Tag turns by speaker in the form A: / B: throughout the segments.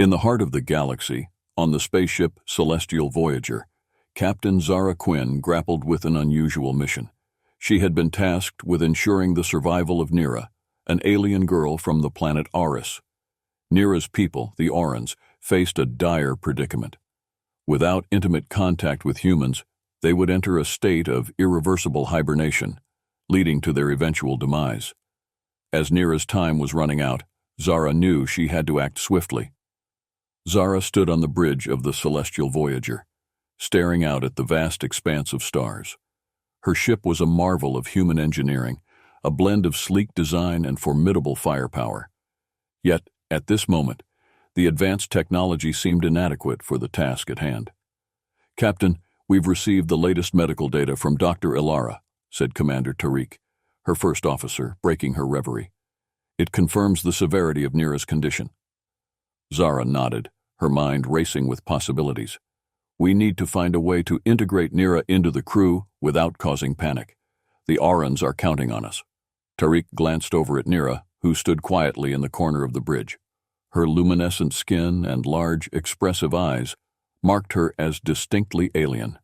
A: In the heart of the galaxy, on the spaceship Celestial Voyager, Captain Zara Quinn grappled with an unusual mission. She had been tasked with ensuring the survival of Nera, an alien girl from the planet Arus. Nera's people, the Aurans, faced a dire predicament. Without intimate contact with humans, they would enter a state of irreversible hibernation, leading to their eventual demise. As Nera's time was running out, Zara knew she had to act swiftly. Zara stood on the bridge of the Celestial Voyager, staring out at the vast expanse of stars. Her ship was a marvel of human engineering, a blend of sleek design and formidable firepower. Yet, at this moment, the advanced technology seemed inadequate for the task at hand. "Captain, we've received the latest medical data from Dr. Eldari," said Commander Tariq, her first officer, breaking her reverie. "It confirms the severity of Nera's condition." Zara nodded, her mind racing with possibilities. "We need to find a way to integrate Nera into the crew without causing panic. The Aurans are counting on us." Tariq glanced over at Nera, who stood quietly in the corner of the bridge. Her luminescent skin and large, expressive eyes marked her as distinctly alien.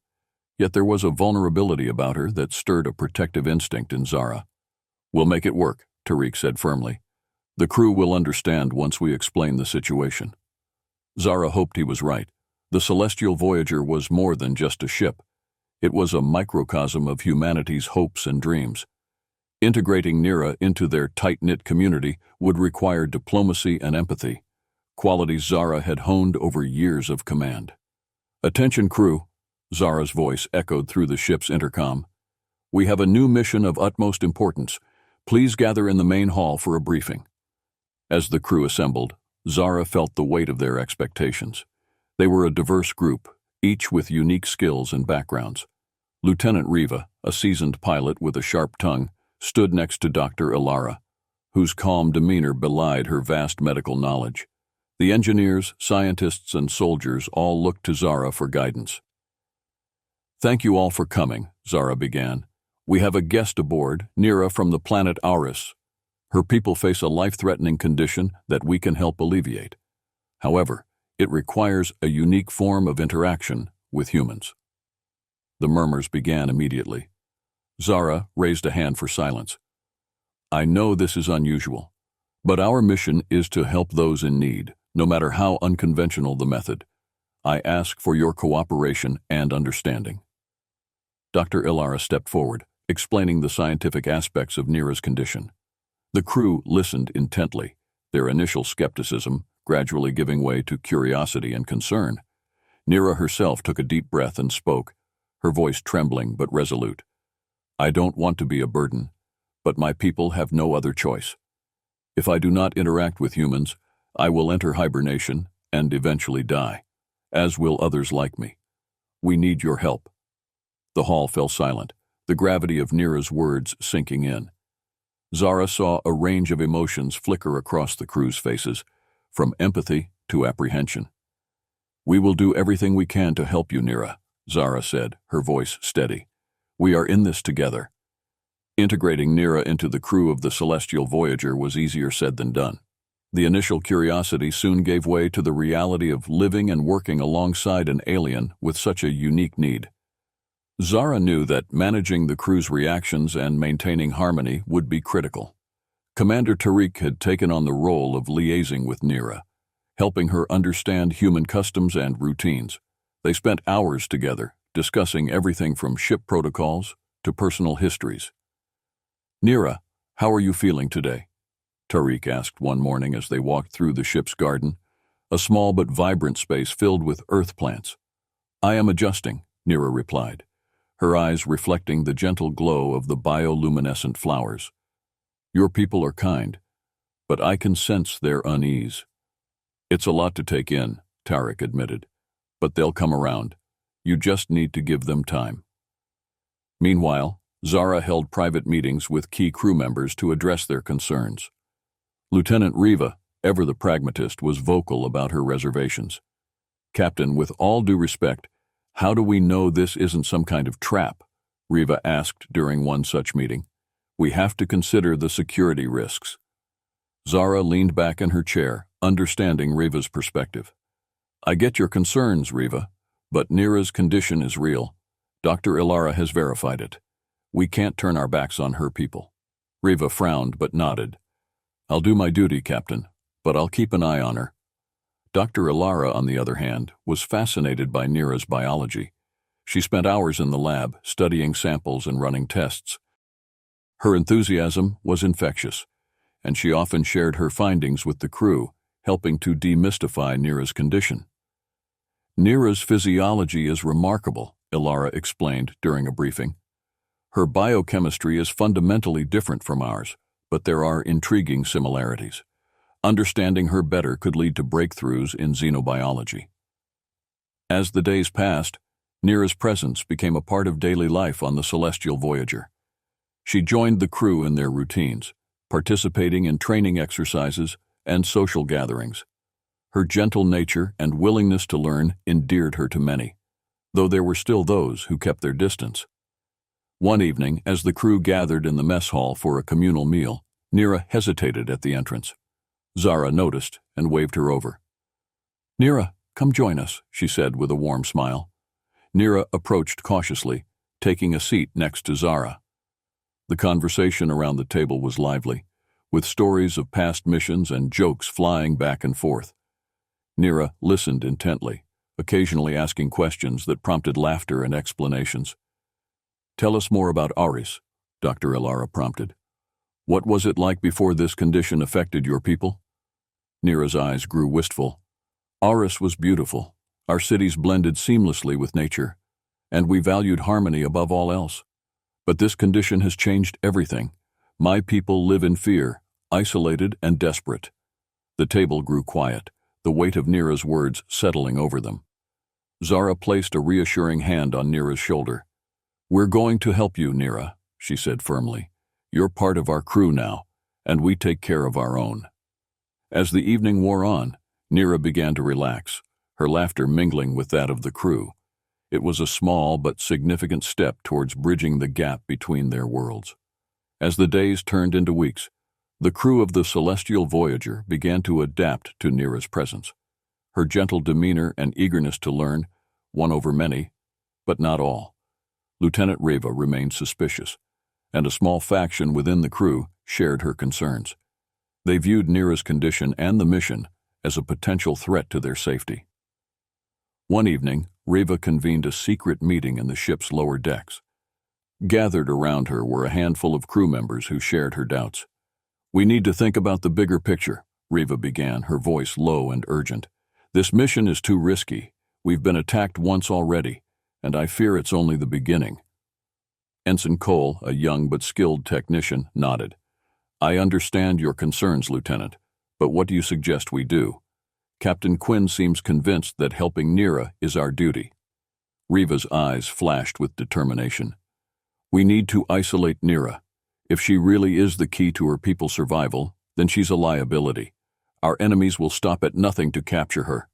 A: Yet there was a vulnerability about her that stirred a protective instinct in Zara. "We'll make it work," Tariq said firmly. "The crew will understand once we explain the situation." Zara hoped he was right. The Celestial Voyager was more than just a ship. It was a microcosm of humanity's hopes and dreams. Integrating Nera into their tight-knit community would require diplomacy and empathy, qualities Zara had honed over years of command. "Attention, crew," Zara's voice echoed through the ship's intercom. "We have a new mission of utmost importance. Please gather in the main hall for a briefing." As the crew assembled, Zara felt the weight of their expectations. They were a diverse group, each with unique skills and backgrounds. Lieutenant Riva, a seasoned pilot with a sharp tongue, stood next to Dr. Eldari, whose calm demeanor belied her vast medical knowledge. The engineers, scientists, and soldiers all looked to Zara for guidance. "Thank you all for coming," Zara began. "We have a guest aboard, Nera from the planet Arus. Her people face a life-threatening condition that we can help alleviate. However, it requires a unique form of interaction with humans." The murmurs began immediately. Zara raised a hand for silence. "I know this is unusual, but our mission is to help those in need, no matter how unconventional the method. I ask for your cooperation and understanding." Dr. Eldari stepped forward, explaining the scientific aspects of Nera's condition. The crew listened intently, their initial skepticism gradually giving way to curiosity and concern. Nera herself took a deep breath and spoke, her voice trembling but resolute. "I don't want to be a burden, but my people have no other choice. If I do not interact with humans, I will enter hibernation and eventually die, as will others like me. We need your help." The hall fell silent, the gravity of Nera's words sinking in. Zara saw a range of emotions flicker across the crew's faces, from empathy to apprehension. "We will do everything we can to help you, Nera," Zara said, her voice steady. "We are in this together." Integrating Nera into the crew of the Celestial Voyager was easier said than done. The initial curiosity soon gave way to the reality of living and working alongside an alien with such a unique need. Zara knew that managing the crew's reactions and maintaining harmony would be critical. Commander Tariq had taken on the role of liaising with Nera, helping her understand human customs and routines. They spent hours together, discussing everything from ship protocols to personal histories. "Nera, how are you feeling today?" Tariq asked one morning as they walked through the ship's garden, a small but vibrant space filled with earth plants. "I am adjusting," Nera replied, her eyes reflecting the gentle glow of the bioluminescent flowers. "Your people are kind, but I can sense their unease." "It's a lot to take in," Tariq admitted, "but they'll come around. You just need to give them time." Meanwhile, Zara held private meetings with key crew members to address their concerns. Lieutenant Riva, ever the pragmatist, was vocal about her reservations. "Captain, with all due respect, how do we know this isn't some kind of trap?" Riva asked during one such meeting. "We have to consider the security risks." Zara leaned back in her chair, understanding Reva's perspective. I get your concerns, Reva, but Nera's condition is real. Dr. Ilara has verified it. We can't turn our backs on her people. Reva frowned but nodded. I'll do my duty, Captain, but I'll keep an eye on her. Dr. Ilara, on the other hand, was fascinated by Nera's biology. She spent hours in the lab, studying samples and running tests. Her enthusiasm was infectious, and she often shared her findings with the crew, helping to demystify Nera's condition. Nera's physiology is remarkable, Ilara explained during a briefing. Her biochemistry is fundamentally different from ours, but there are intriguing similarities. Understanding her better could lead to breakthroughs in xenobiology. As the days passed, Nera's presence became a part of daily life on the Celestial Voyager. She joined the crew in their routines, participating in training exercises and social gatherings. Her gentle nature and willingness to learn endeared her to many, though there were still those who kept their distance. One evening, as the crew gathered in the mess hall for a communal meal, Nera hesitated at the entrance. Zara noticed and waved her over. Nera, come join us, she said with a warm smile. Nera approached cautiously, taking a seat next to Zara. The conversation around the table was lively, with stories of past missions and jokes flying back and forth. Nera listened intently, occasionally asking questions that prompted laughter and explanations. Tell us more about Arus, Dr. Ilara prompted. What was it like before this condition affected your people? Nera's eyes grew wistful. Arus was beautiful. Our cities blended seamlessly with nature, and we valued harmony above all else. But this condition has changed everything. My people live in fear, isolated and desperate. The table grew quiet, the weight of Nera's words settling over them. Zara placed a reassuring hand on Nera's shoulder. We're going to help you, Nera, she said firmly. You're part of our crew now, and we take care of our own. As the evening wore on, Nera began to relax, her laughter mingling with that of the crew. It was a small but significant step towards bridging the gap between their worlds. As the days turned into weeks, the crew of the Celestial Voyager began to adapt to Nera's presence. Her gentle demeanor and eagerness to learn won over many, but not all. Lieutenant Reva remained suspicious, and a small faction within the crew shared her concerns. They viewed Nera's condition and the mission as a potential threat to their safety. One evening, Reva convened a secret meeting in the ship's lower decks. Gathered around her were a handful of crew members who shared her doubts. We need to think about the bigger picture, Reva began, her voice low and urgent. This mission is too risky. We've been attacked once already, and I fear it's only the beginning. Ensign Cole, a young but skilled technician, nodded. I understand your concerns, Lieutenant, but what do you suggest we do? Captain Quinn seems convinced that helping Nera is our duty. Reva's eyes flashed with determination. We need to isolate Nera. If she really is the key to her people's survival, then she's a liability. Our enemies will stop at nothing to capture her.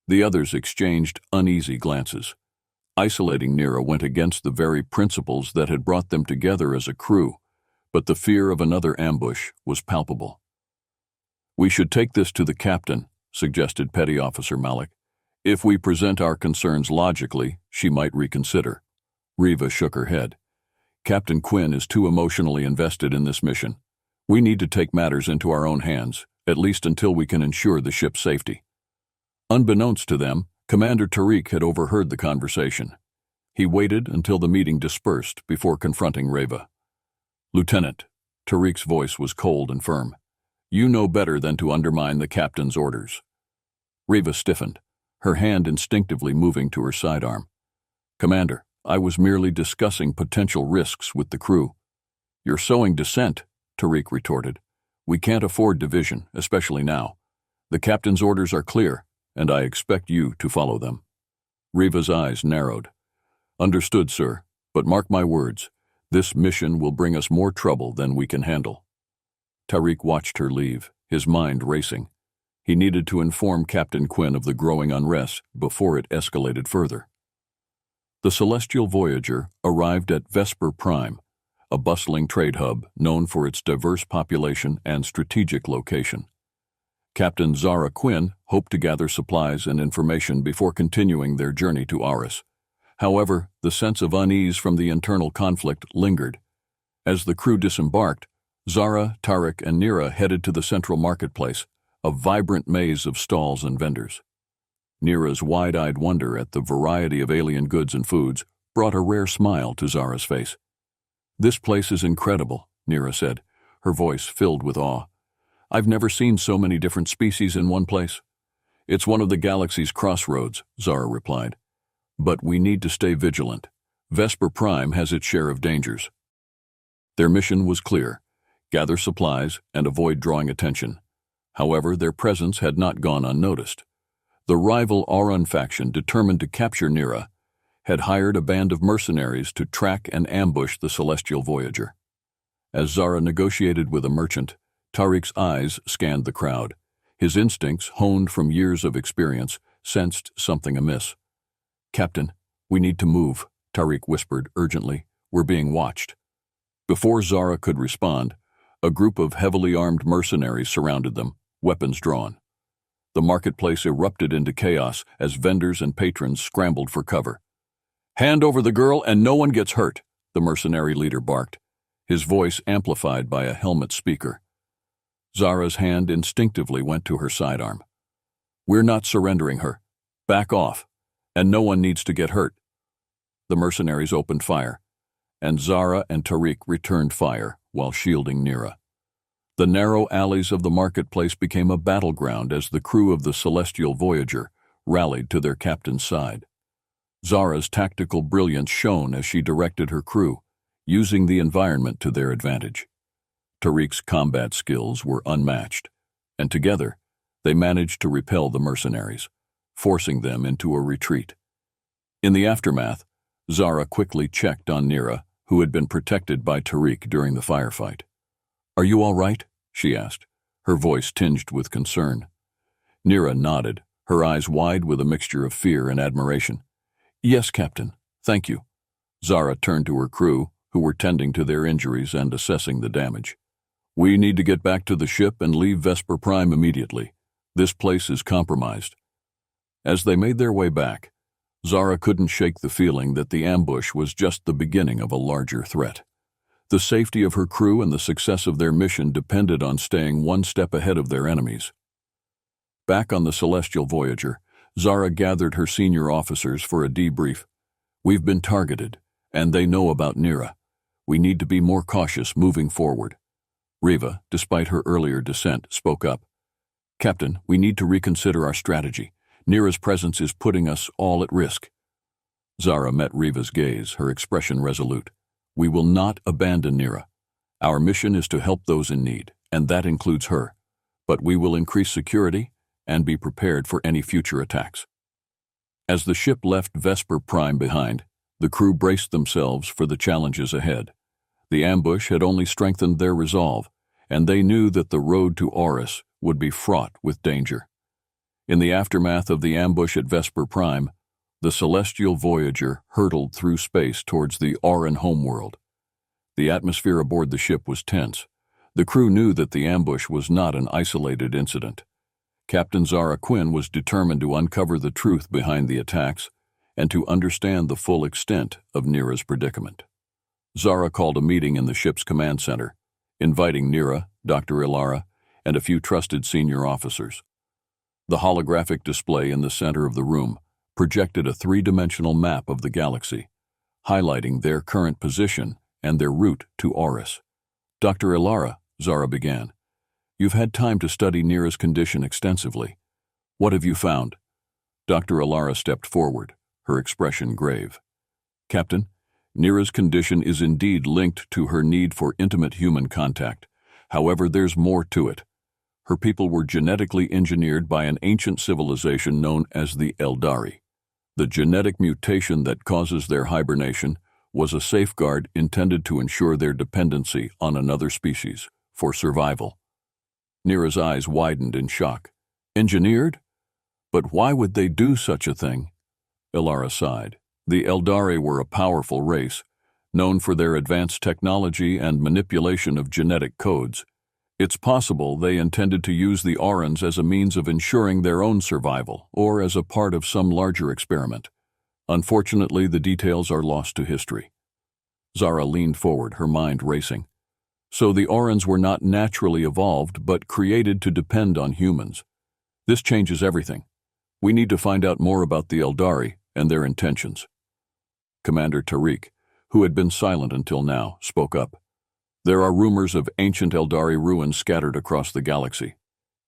A: The others exchanged uneasy glances. Isolating Nera went against the very principles that had brought them together as a crew, but the fear of another ambush was palpable. We should take this to the captain, suggested Petty Officer Malik. If we present our concerns logically, she might reconsider. Reva shook her head. Captain Quinn is too emotionally invested in this mission. We need to take matters into our own hands, at least until we can ensure the ship's safety. Unbeknownst to them, Commander Tariq had overheard the conversation. He waited until the meeting dispersed before confronting Reva. Lieutenant, Tariq's voice was cold and firm. You know better than to undermine the captain's orders. Reva stiffened, her hand instinctively moving to her sidearm. Commander, I was merely discussing potential risks with the crew. You're sowing dissent, Tariq retorted. We can't afford division, especially now. The captain's orders are clear, and I expect you to follow them. Reva's eyes narrowed. Understood, sir, but mark my words, this mission will bring us more trouble than we can handle. Tariq watched her leave, his mind racing. He needed to inform Captain Quinn of the growing unrest before it escalated further. The Celestial Voyager arrived at Vesper Prime, a bustling trade hub known for its diverse population and strategic location. Captain Zara Quinn hoped to gather supplies and information before continuing their journey to Arus. However, the sense of unease from the internal conflict lingered. As the crew disembarked, Zara, Tariq, and Nera headed to the central marketplace, a vibrant maze of stalls and vendors. Nera's wide-eyed wonder at the variety of alien goods and foods brought a rare smile to Zara's face. "This place is incredible," Nera said, her voice filled with awe. "I've never seen so many different species in one place." "It's one of the galaxy's crossroads," Zara replied. "But we need to stay vigilant. Vesper Prime has its share of dangers." Their mission was clear: gather supplies and avoid drawing attention. However, their presence had not gone unnoticed. The rival Auran faction, determined to capture Nera, had hired a band of mercenaries to track and ambush the celestial voyager. As Zara negotiated with a merchant, Tariq's eyes scanned the crowd. His instincts, honed from years of experience, sensed something amiss. "Captain, we need to move," Tariq whispered urgently. "We're being watched." Before Zara could respond, a group of heavily armed mercenaries surrounded them, weapons drawn. The marketplace erupted into chaos as vendors and patrons scrambled for cover. "Hand over the girl and no one gets hurt," the mercenary leader barked, his voice amplified by a helmet speaker. Zara's hand instinctively went to her sidearm. "We're not surrendering her. Back off, and no one needs to get hurt." The mercenaries opened fire, and Zara and Tariq returned fire while shielding Nera. The narrow alleys of the marketplace became a battleground as the crew of the celestial voyager rallied to their captain's side. Zara's tactical brilliance shone as she directed her crew, using the environment to their advantage. Tariq's combat skills were unmatched, and together they managed to repel the mercenaries, forcing them into a retreat. In the aftermath, Zara quickly checked on Nera, who had been protected by Tariq during the firefight. "Are you all right?" she asked, her voice tinged with concern. Nera nodded, her eyes wide with a mixture of fear and admiration. "Yes, Captain. Thank you." Zara turned to her crew, who were tending to their injuries and assessing the damage. "We need to get back to the ship and leave Vesper Prime immediately. This place is compromised." As they made their way back, Zara couldn't shake the feeling that the ambush was just the beginning of a larger threat. The safety of her crew and the success of their mission depended on staying one step ahead of their enemies. Back on the celestial voyager, Zara gathered her senior officers for a debrief. "We've been targeted, and they know about Nera. We need to be more cautious moving forward." Riva, despite her earlier dissent, spoke up. "Captain, we need to reconsider our strategy. Nera's presence is putting us all at risk." Zara met Riva's gaze, her expression resolute. "We will not abandon Nera. Our mission is to help those in need, and that includes her. But we will increase security and be prepared for any future attacks." As the ship left Vesper Prime behind, the crew braced themselves for the challenges ahead. The ambush had only strengthened their resolve, and they knew that the road to Arus would be fraught with danger. In the aftermath of the ambush at Vesper Prime, the celestial voyager hurtled through space towards the Auran homeworld. The atmosphere aboard the ship was tense. The crew knew that the ambush was not an isolated incident. Captain Zara Quinn was determined to uncover the truth behind the attacks and to understand the full extent of Nera's predicament. Zara called a meeting in the ship's command center, inviting Nera, Dr. Ilara, and a few trusted senior officers. The holographic display in the center of the room projected a three-dimensional map of the galaxy, highlighting their current position and their route to Arus. "Dr. Ilara," Zara began, "you've had time to study Nera's condition extensively. What have you found?" Dr. Ilara stepped forward, her expression grave. "Captain, Nera's condition is indeed linked to her need for intimate human contact. However, there's more to it. Her people were genetically engineered by an ancient civilization known as the Eldari. The genetic mutation that causes their hibernation was a safeguard intended to ensure their dependency on another species for survival." Nera's eyes widened in shock. "Engineered? But why would they do such a thing?" Ilara sighed. The Eldari were a powerful race, known for their advanced technology and manipulation of genetic codes. It's possible they intended to use the Aurans as a means of ensuring their own survival, or as a part of some larger experiment. Unfortunately, the details are lost to history. Zara leaned forward, her mind racing. So the Aurans were not naturally evolved, but created to depend on humans. This changes everything. We need to find out more about the Eldari and their intentions. Commander Tariq, who had been silent until now, spoke up. There are rumors of ancient Eldari ruins scattered across the galaxy.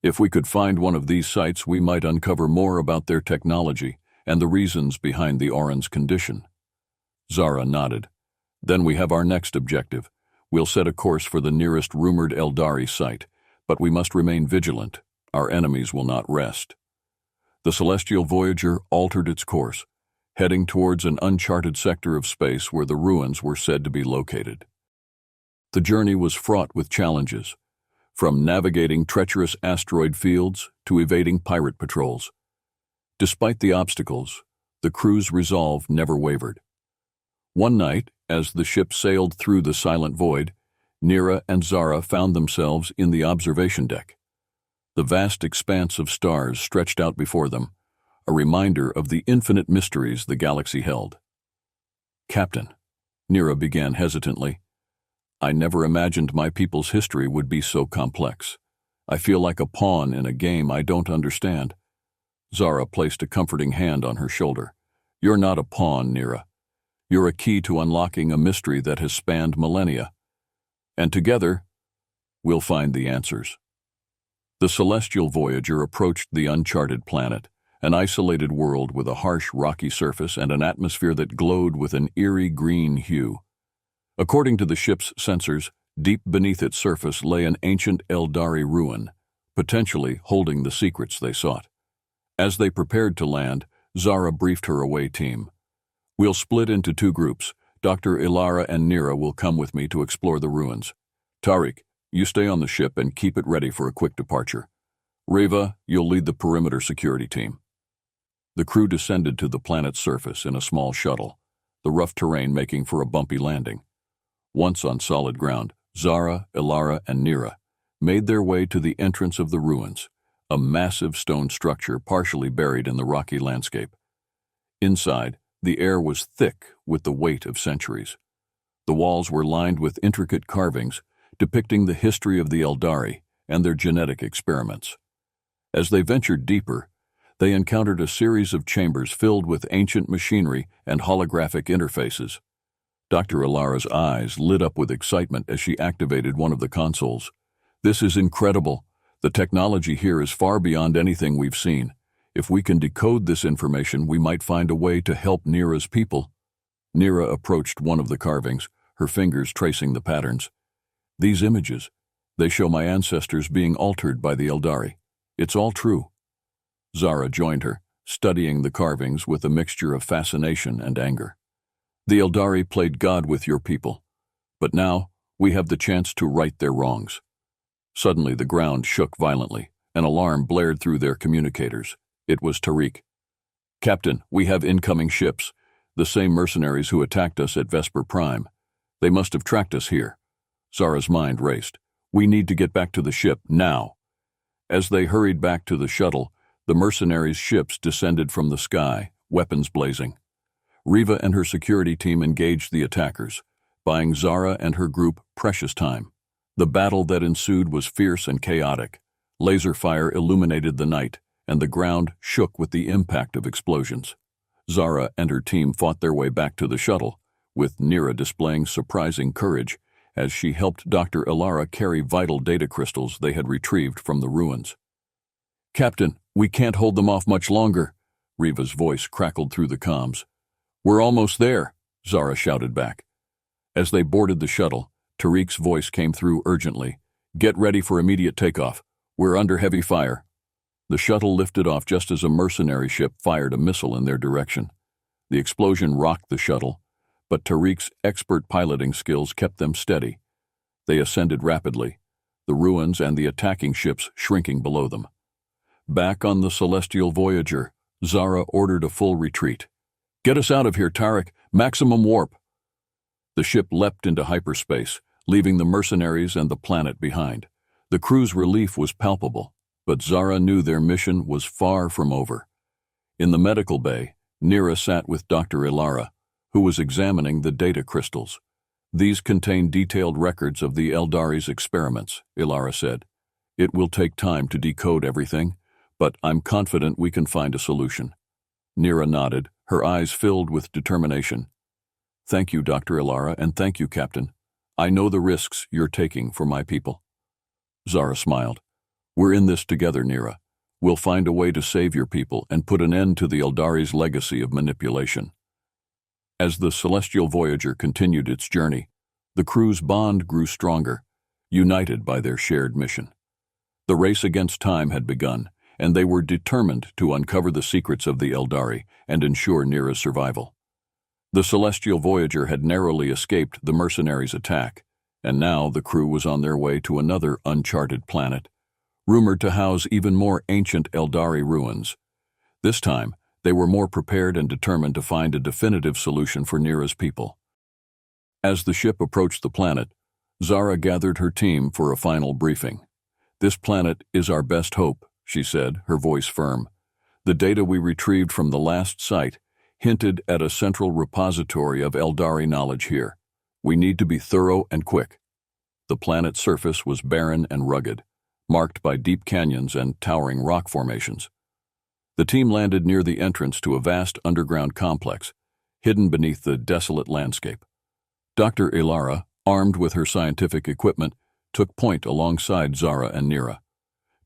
A: If we could find one of these sites, we might uncover more about their technology and the reasons behind the Aurans' condition. Zara nodded. Then we have our next objective. We'll set a course for the nearest rumored Eldari site, but we must remain vigilant. Our enemies will not rest. The celestial Voyager altered its course, heading towards an uncharted sector of space where the ruins were said to be located. The journey was fraught with challenges, from navigating treacherous asteroid fields to evading pirate patrols. Despite the obstacles, the crew's resolve never wavered. One night, as the ship sailed through the silent void, Nera and Zara found themselves in the observation deck. The vast expanse of stars stretched out before them, a reminder of the infinite mysteries the galaxy held. "Captain," Nera began hesitantly, "I never imagined my people's history would be so complex. I feel like a pawn in a game I don't understand." Zara placed a comforting hand on her shoulder. "You're not a pawn, Nera. You're a key to unlocking a mystery that has spanned millennia. And together, we'll find the answers." The celestial Voyager approached the uncharted planet, an isolated world with a harsh, rocky surface and an atmosphere that glowed with an eerie green hue. According to the ship's sensors, deep beneath its surface lay an ancient Eldari ruin, potentially holding the secrets they sought. As they prepared to land, Zara briefed her away team. "We'll split into two groups. Dr. Ilara and Nera will come with me to explore the ruins. Tariq, you stay on the ship and keep it ready for a quick departure. Reva, you'll lead the perimeter security team." The crew descended to the planet's surface in a small shuttle, the rough terrain making for a bumpy landing. Once on solid ground, Zara, Ilara, and Nera made their way to the entrance of the ruins, a massive stone structure partially buried in the rocky landscape. Inside, the air was thick with the weight of centuries. The walls were lined with intricate carvings depicting the history of the Eldari and their genetic experiments. As they ventured deeper, they encountered a series of chambers filled with ancient machinery and holographic interfaces. Dr. Ilara's eyes lit up with excitement as she activated one of the consoles. "This is incredible. The technology here is far beyond anything we've seen. If we can decode this information, we might find a way to help Nera's people." Nera approached one of the carvings, her fingers tracing the patterns. "These images, they show my ancestors being altered by the Eldari. It's all true." Zara joined her, studying the carvings with a mixture of fascination and anger. "The Eldari played God with your people, but now we have the chance to right their wrongs." Suddenly the ground shook violently. An alarm blared through their communicators. It was Tariq. "Captain, we have incoming ships, the same mercenaries who attacked us at Vesper Prime. They must have tracked us here." Zara's mind raced. "We need to get back to the ship, now." As they hurried back to the shuttle, the mercenaries' ships descended from the sky, weapons blazing. Reva and her security team engaged the attackers, buying Zara and her group precious time. The battle that ensued was fierce and chaotic. Laser fire illuminated the night, and the ground shook with the impact of explosions. Zara and her team fought their way back to the shuttle, with Nera displaying surprising courage as she helped Dr. Ilara carry vital data crystals they had retrieved from the ruins. "Captain, we can't hold them off much longer," Reva's voice crackled through the comms. "We're almost there," Zara shouted back. As they boarded the shuttle, Tariq's voice came through urgently. "Get ready for immediate takeoff. We're under heavy fire." The shuttle lifted off just as a mercenary ship fired a missile in their direction. The explosion rocked the shuttle, but Tariq's expert piloting skills kept them steady. They ascended rapidly, the ruins and the attacking ships shrinking below them. Back on the celestial Voyager, Zara ordered a full retreat. "Get us out of here, Tariq. Maximum warp." The ship leapt into hyperspace, leaving the mercenaries and the planet behind. The crew's relief was palpable, but Zara knew their mission was far from over. In the medical bay, Nera sat with Dr. Ilara, who was examining the data crystals. These contain detailed records of the Eldari's experiments, Ilara said. It will take time to decode everything, but I'm confident we can find a solution. Nera nodded, her eyes filled with determination. Thank you, Dr. Ilara, and thank you, Captain. I know the risks you're taking for my people. Zara smiled. We're in this together, Nera. We'll find a way to save your people and put an end to the Eldari's legacy of manipulation. As the celestial Voyager continued its journey, the crew's bond grew stronger, united by their shared mission. The race against time had begun, and they were determined to uncover the secrets of the Eldari and ensure Nera's survival. The celestial Voyager had narrowly escaped the mercenaries' attack, and now the crew was on their way to another uncharted planet, rumored to house even more ancient Eldari ruins. This time, they were more prepared and determined to find a definitive solution for Nera's people. As the ship approached the planet, Zara gathered her team for a final briefing. This planet is our best hope, she said, her voice firm. The data we retrieved from the last site hinted at a central repository of Eldari knowledge here. We need to be thorough and quick. The planet's surface was barren and rugged, marked by deep canyons and towering rock formations. The team landed near the entrance to a vast underground complex, hidden beneath the desolate landscape. Dr. Ilara, armed with her scientific equipment, took point alongside Zara and Nera.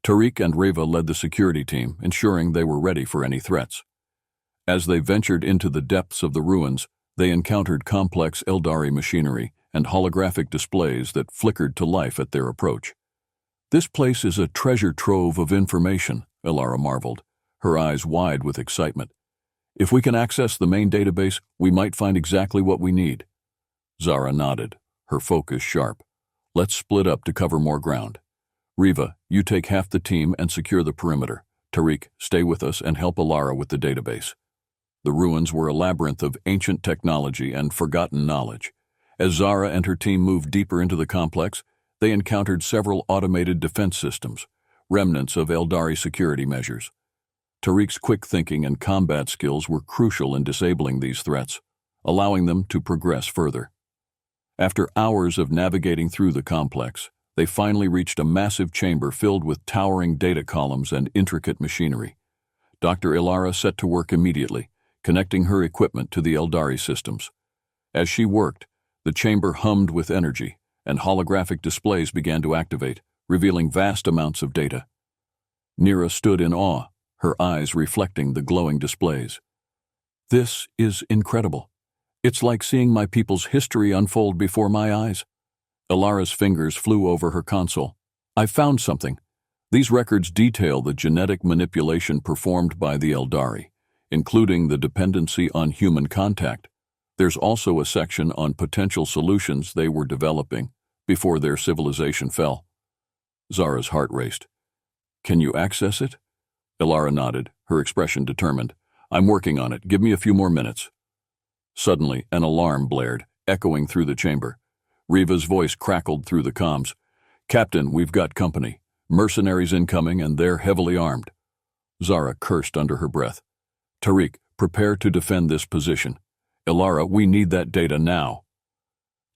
A: Tariq and Reva led the security team, ensuring they were ready for any threats. As they ventured into the depths of the ruins, they encountered complex Eldari machinery and holographic displays that flickered to life at their approach. This place is a treasure trove of information, Ilara marveled, her eyes wide with excitement. If we can access the main database, we might find exactly what we need. Zara nodded, her focus sharp. Let's split up to cover more ground. Reva, you take half the team and secure the perimeter. Tariq, stay with us and help Ilara with the database. The ruins were a labyrinth of ancient technology and forgotten knowledge. As Zara and her team moved deeper into the complex, they encountered several automated defense systems, remnants of Eldari security measures. Tariq's quick thinking and combat skills were crucial in disabling these threats, allowing them to progress further. After hours of navigating through the complex, they finally reached a massive chamber filled with towering data columns and intricate machinery. Dr. Ilara set to work immediately, connecting her equipment to the Eldari systems. As she worked, the chamber hummed with energy, and holographic displays began to activate, revealing vast amounts of data. Nera stood in awe, her eyes reflecting the glowing displays. This is incredible. It's like seeing my people's history unfold before my eyes. Ilara's fingers flew over her console. I found something. These records detail the genetic manipulation performed by the Eldari, including the dependency on human contact. There's also a section on potential solutions they were developing before their civilization fell. Zara's heart raced. Can you access it? Ilara nodded, her expression determined. I'm working on it. Give me a few more minutes. Suddenly, an alarm blared, echoing through the chamber. Reva's voice crackled through the comms. Captain, we've got company. Mercenaries incoming, and they're heavily armed. Zara cursed under her breath. Tariq, prepare to defend this position. Ilara, we need that data now.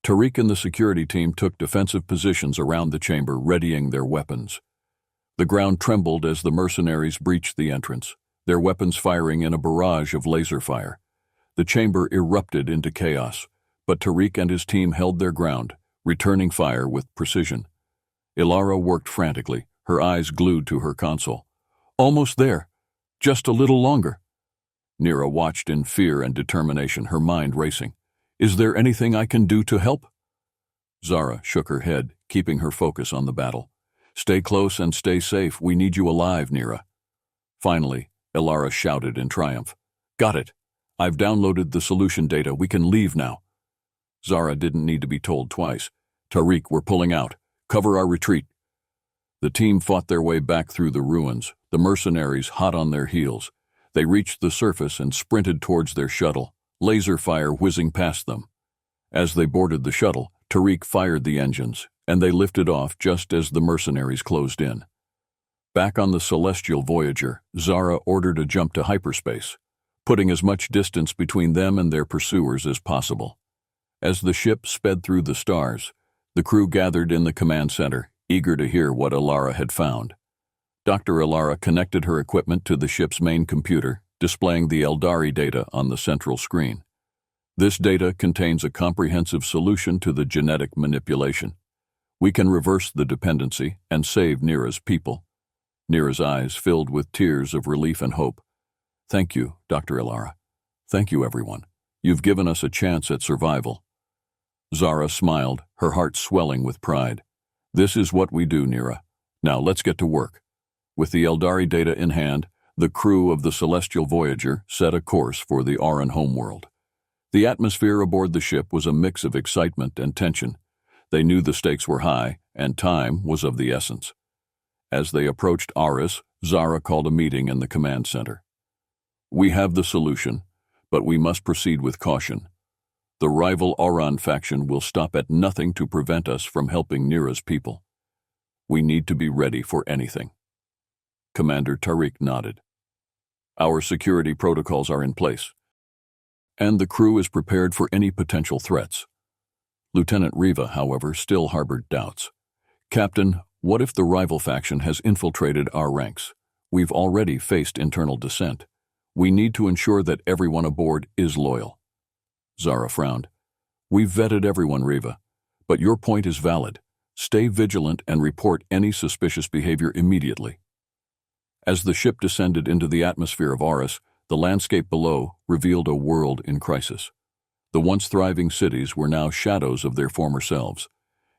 A: Tariq and the security team took defensive positions around the chamber, readying their weapons. The ground trembled as the mercenaries breached the entrance, their weapons firing in a barrage of laser fire. The chamber erupted into chaos, but Tariq and his team held their ground, returning fire with precision. Ilara worked frantically, her eyes glued to her console. Almost there. Just a little longer. Nera watched in fear and determination, her mind racing. Is there anything I can do to help? Zara shook her head, keeping her focus on the battle. Stay close and stay safe. We need you alive, Nera. Finally, Ilara shouted in triumph. Got it. I've downloaded the solution data. We can leave now. Zara didn't need to be told twice. Tariq, we're pulling out. Cover our retreat. The team fought their way back through the ruins, the mercenaries hot on their heels. They reached the surface and sprinted towards their shuttle, laser fire whizzing past them. As they boarded the shuttle, Tariq fired the engines, and they lifted off just as the mercenaries closed in. Back on the celestial Voyager, Zara ordered a jump to hyperspace, putting as much distance between them and their pursuers as possible. As the ship sped through the stars, the crew gathered in the command center, eager to hear what Alara had found. Dr. Alara connected her equipment to the ship's main computer, displaying the Eldari data on the central screen. This data contains a comprehensive solution to the genetic manipulation. We can reverse the dependency and save Nera's people. Nera's eyes filled with tears of relief and hope. Thank you, Dr. Alara. Thank you, everyone. You've given us a chance at survival. Zara smiled, her heart swelling with pride. This is what we do, Nera. Now let's get to work. With the Eldari data in hand, the crew of the Celestial Voyager set a course for the Auran homeworld. The atmosphere aboard the ship was a mix of excitement and tension. They knew the stakes were high, and time was of the essence. As they approached Arus, Zara called a meeting in the command center. We have the solution, but we must proceed with caution. The rival Auran faction will stop at nothing to prevent us from helping Nera's people. We need to be ready for anything. Commander Tariq nodded. Our security protocols are in place, and the crew is prepared for any potential threats. Lieutenant Riva, however, still harbored doubts. Captain, what if the rival faction has infiltrated our ranks? We've already faced internal dissent. We need to ensure that everyone aboard is loyal. Zara frowned. We've vetted everyone, Riva, but your point is valid. Stay vigilant and report any suspicious behavior immediately. As the ship descended into the atmosphere of Arus, the landscape below revealed a world in crisis. The once thriving cities were now shadows of their former selves,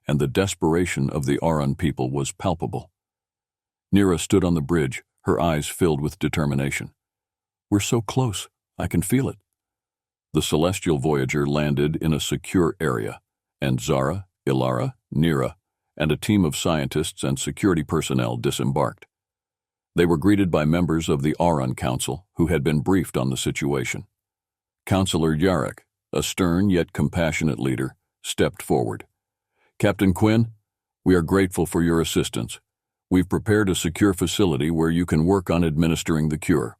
A: and the desperation of the Auran people was palpable. Nera stood on the bridge, her eyes filled with determination. We're so close, I can feel it. The Celestial Voyager landed in a secure area, and Zara, Ilara, Nera, and a team of scientists and security personnel disembarked. They were greeted by members of the Auran Council, who had been briefed on the situation. Counselor Yarek, a stern yet compassionate leader, stepped forward. Captain Quinn, we are grateful for your assistance. We've prepared a secure facility where you can work on administering the cure.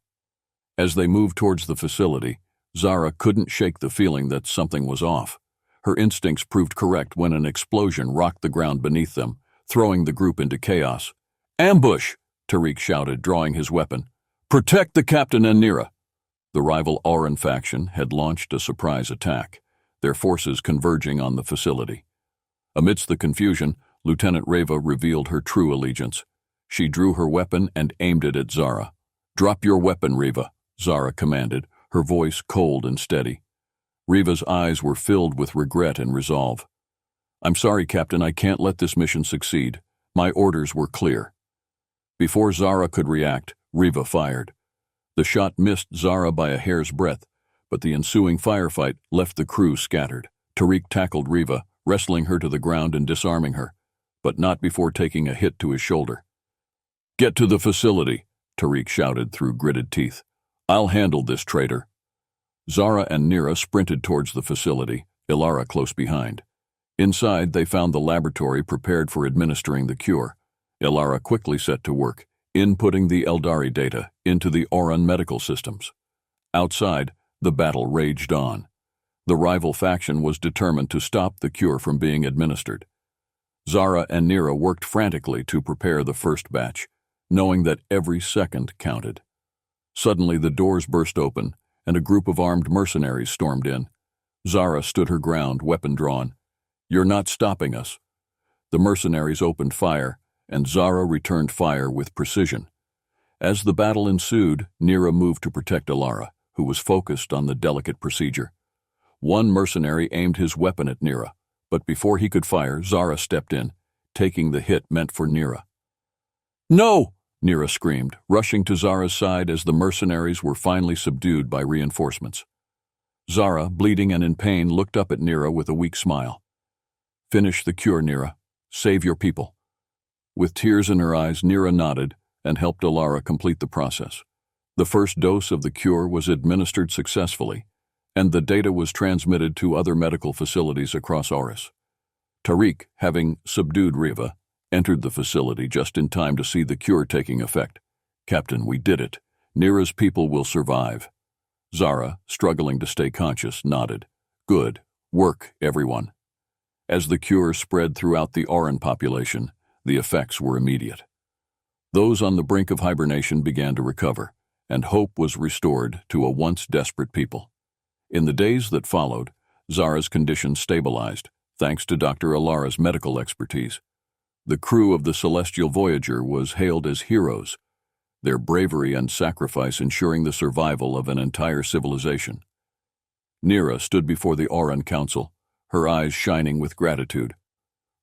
A: As they moved towards the facility, Zara couldn't shake the feeling that something was off. Her instincts proved correct when an explosion rocked the ground beneath them, throwing the group into chaos. Ambush! Tariq shouted, drawing his weapon. Protect the captain and Nera! The rival Auran faction had launched a surprise attack, their forces converging on the facility. Amidst the confusion, Lieutenant Reva revealed her true allegiance. She drew her weapon and aimed it at Zara. Drop your weapon, Reva, Zara commanded, her voice cold and steady. Reva's eyes were filled with regret and resolve. I'm sorry, Captain, I can't let this mission succeed. My orders were clear. Before Zara could react, Reva fired. The shot missed Zara by a hair's breadth, but the ensuing firefight left the crew scattered. Tariq tackled Reva, wrestling her to the ground and disarming her, but not before taking a hit to his shoulder. Get to the facility, Tariq shouted through gritted teeth. I'll handle this traitor. Zara and Nera sprinted towards the facility, Ilara close behind. Inside, they found the laboratory prepared for administering the cure. Ilara quickly set to work, inputting the Eldari data into the Auran medical systems. Outside, the battle raged on. The rival faction was determined to stop the cure from being administered. Zara and Nera worked frantically to prepare the first batch, knowing that every second counted. Suddenly, the doors burst open, and a group of armed mercenaries stormed in. Zara stood her ground, weapon drawn. You're not stopping us. The mercenaries opened fire, and Zara returned fire with precision. As the battle ensued, Nera moved to protect Ilara, who was focused on the delicate procedure. One mercenary aimed his weapon at Nera, but before he could fire, Zara stepped in, taking the hit meant for Nera. No! Nera screamed, rushing to Zara's side as the mercenaries were finally subdued by reinforcements. Zara, bleeding and in pain, looked up at Nera with a weak smile. Finish the cure, Nera. Save your people. With tears in her eyes, Nera nodded and helped Ilara complete the process. The first dose of the cure was administered successfully, and the data was transmitted to other medical facilities across Arus. Tariq, having subdued Riva, entered the facility just in time to see the cure taking effect. "Captain, we did it. Nera's people will survive." Zara, struggling to stay conscious, nodded. "Good work, everyone." As the cure spread throughout the Auran population, the effects were immediate. Those on the brink of hibernation began to recover, and hope was restored to a once desperate people. In the days that followed, Zara's condition stabilized, thanks to Dr. Alara's medical expertise. The crew of the Celestial Voyager was hailed as heroes, their bravery and sacrifice ensuring the survival of an entire civilization. Nera stood before the Auran Council, her eyes shining with gratitude.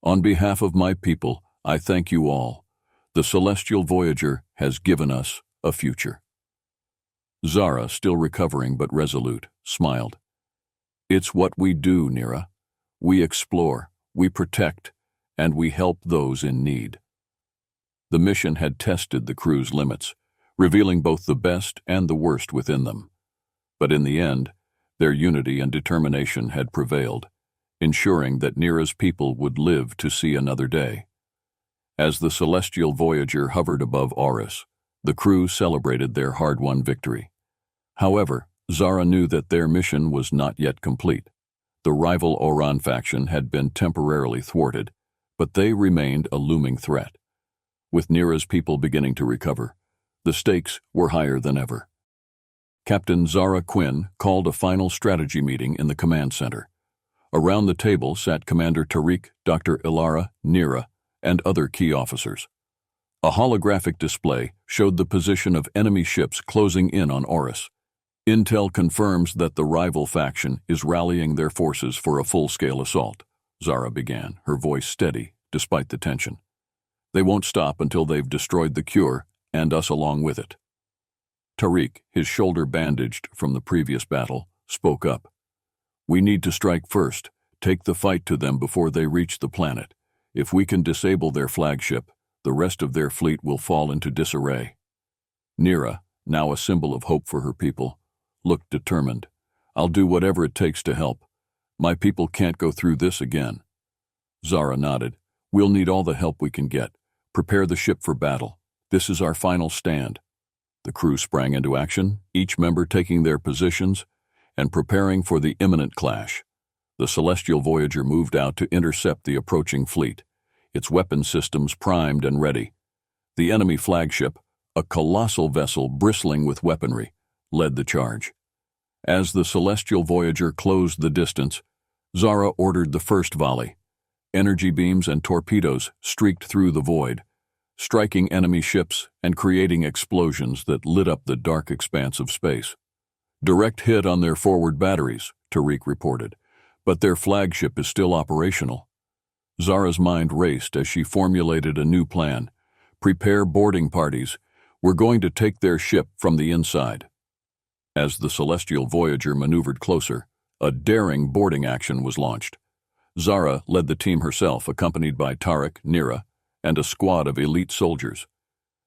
A: "On behalf of my people, I thank you all. The Celestial Voyager has given us a future." Zara, still recovering but resolute, smiled. "It's what we do, Nera. We explore, we protect, and we help those in need." The mission had tested the crew's limits, revealing both the best and the worst within them. But in the end, their unity and determination had prevailed, ensuring that Nera's people would live to see another day. As the Celestial Voyager hovered above Arus, the crew celebrated their hard-won victory. However, Zara knew that their mission was not yet complete. The rival Auran faction had been temporarily thwarted, but they remained a looming threat. With Nera's people beginning to recover, the stakes were higher than ever. Captain Zara Quinn called a final strategy meeting in the command center. Around the table sat Commander Tariq, Dr. Ilara, Nera, and other key officers. A holographic display showed the position of enemy ships closing in on Arus. "Intel confirms that the rival faction is rallying their forces for a full-scale assault," Zara began, her voice steady despite the tension. "They won't stop until they've destroyed the cure, and us along with it." Tariq, his shoulder bandaged from the previous battle, spoke up. "We need to strike first, take the fight to them before they reach the planet. If we can disable their flagship, the rest of their fleet will fall into disarray." Nera, now a symbol of hope for her people, looked determined. "I'll do whatever it takes to help. My people can't go through this again." Zara nodded. "We'll need all the help we can get. Prepare the ship for battle. This is our final stand." The crew sprang into action, each member taking their positions and preparing for the imminent clash. The Celestial Voyager moved out to intercept the approaching fleet, its weapon systems primed and ready. The enemy flagship, a colossal vessel bristling with weaponry, led the charge. As the Celestial Voyager closed the distance, Zara ordered the first volley. Energy beams and torpedoes streaked through the void, striking enemy ships and creating explosions that lit up the dark expanse of space. "Direct hit on their forward batteries," Tariq reported, "but their flagship is still operational." Zara's mind raced as she formulated a new plan. "Prepare boarding parties. We're going to take their ship from the inside." As the Celestial Voyager maneuvered closer, a daring boarding action was launched. Zara led the team herself, accompanied by Tariq, Nera, and a squad of elite soldiers.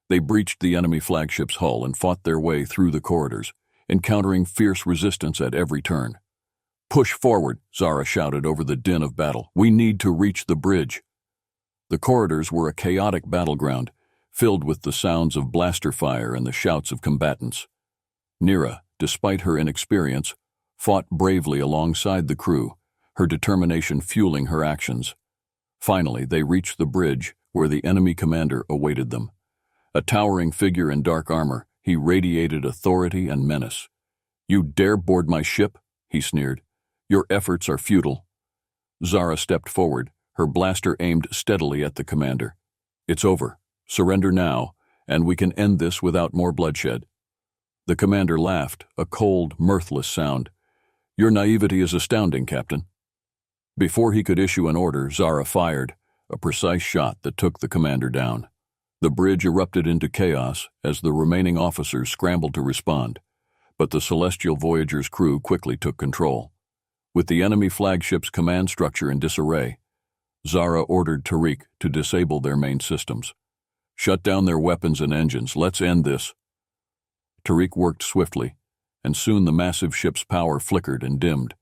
A: They breached the enemy flagship's hull and fought their way through the corridors, encountering fierce resistance at every turn. "Push forward," Zara shouted over the din of battle. "We need to reach the bridge." The corridors were a chaotic battleground, filled with the sounds of blaster fire and the shouts of combatants. Nera, despite her inexperience, fought bravely alongside the crew, her determination fueling her actions. Finally, they reached the bridge where the enemy commander awaited them. A towering figure in dark armor, he radiated authority and menace. "You dare board my ship?" he sneered. "Your efforts are futile." Zara stepped forward, her blaster aimed steadily at the commander. "It's over. Surrender now, and we can end this without more bloodshed." The commander laughed, a cold, mirthless sound. "Your naivety is astounding, Captain." Before he could issue an order, Zara fired, a precise shot that took the commander down. The bridge erupted into chaos as the remaining officers scrambled to respond, but the Celestial Voyager's crew quickly took control. With the enemy flagship's command structure in disarray, Zara ordered Tariq to disable their main systems. "Shut down their weapons and engines. Let's end this." Tariq worked swiftly, and soon the massive ship's power flickered and dimmed.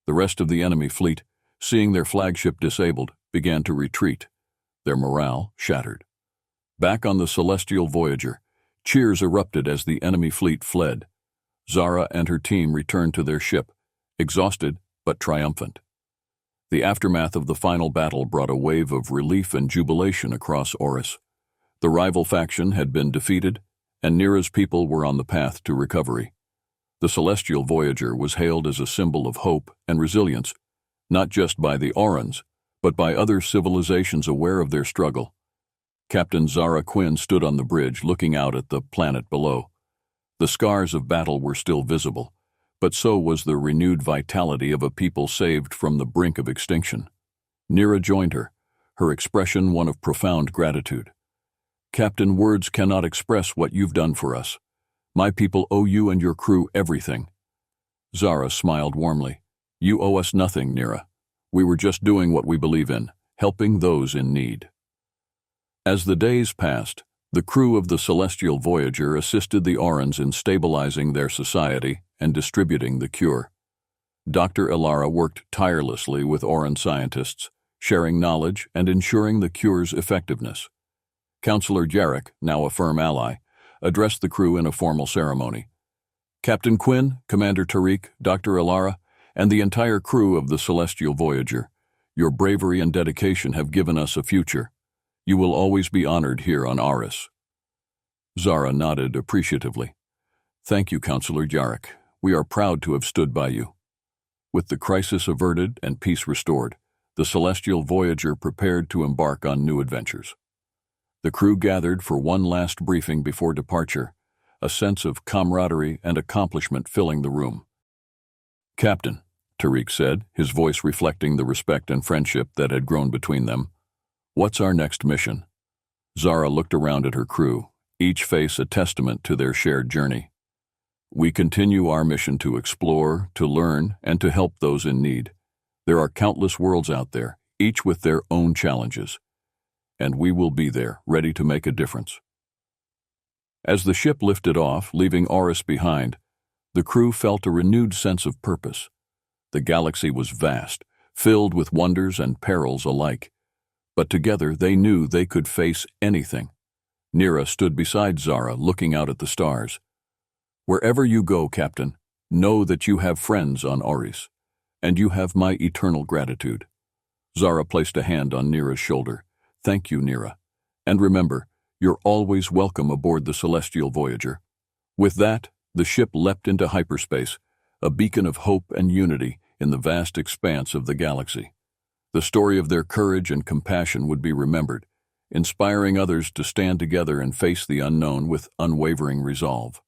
A: The rest of the enemy fleet, seeing their flagship disabled, began to retreat, their morale shattered. Back on the celestial Voyager, cheers erupted as the enemy fleet fled. Zara and her team returned to their ship, exhausted but triumphant. The aftermath of the final battle brought a wave of relief and jubilation across Arus. The rival faction had been defeated, and Nera's people were on the path to recovery. The celestial Voyager was hailed as a symbol of hope and resilience, not just by the Aurans, but by other civilizations aware of their struggle. Captain Zara Quinn stood on the bridge looking out at the planet below. The scars of battle were still visible, but so was the renewed vitality of a people saved from the brink of extinction. Nera joined her, her expression one of profound gratitude. "Captain, words cannot express what you've done for us. My people owe you and your crew everything." Zara smiled warmly. "You owe us nothing, Nera. We were just doing what we believe in, helping those in need." As the days passed, the crew of the celestial Voyager assisted the Aurans in stabilizing their society and distributing the cure. Dr. Eldari worked tirelessly with Auran scientists, sharing knowledge and ensuring the cure's effectiveness. Counselor Jarek, now a firm ally, addressed the crew in a formal ceremony. "Captain Quinn, Commander Tariq, Dr. Eldari, and the entire crew of the celestial Voyager, your bravery and dedication have given us a future. You will always be honored here on Arus." Zara nodded appreciatively. "Thank you, Counselor Jarek. We are proud to have stood by you." With the crisis averted and peace restored, the celestial Voyager prepared to embark on new adventures. The crew gathered for one last briefing before departure, a sense of camaraderie and accomplishment filling the room. "Captain," Tariq said, his voice reflecting the respect and friendship that had grown between them, "what's our next mission?" Zara looked around at her crew, each face a testament to their shared journey. "We continue our mission to explore, to learn, and to help those in need. There are countless worlds out there, each with their own challenges. And we will be there, ready to make a difference." As the ship lifted off, leaving Arus behind, the crew felt a renewed sense of purpose. The galaxy was vast, filled with wonders and perils alike. But together they knew they could face anything. Nera stood beside Zara, looking out at the stars. "Wherever you go, Captain, know that you have friends on Arus, and you have my eternal gratitude." Zara placed a hand on Nera's shoulder. "Thank you, Nera. And remember, you're always welcome aboard the celestial Voyager." With that, the ship leapt into hyperspace, a beacon of hope and unity in the vast expanse of the galaxy. The story of their courage and compassion would be remembered, inspiring others to stand together and face the unknown with unwavering resolve.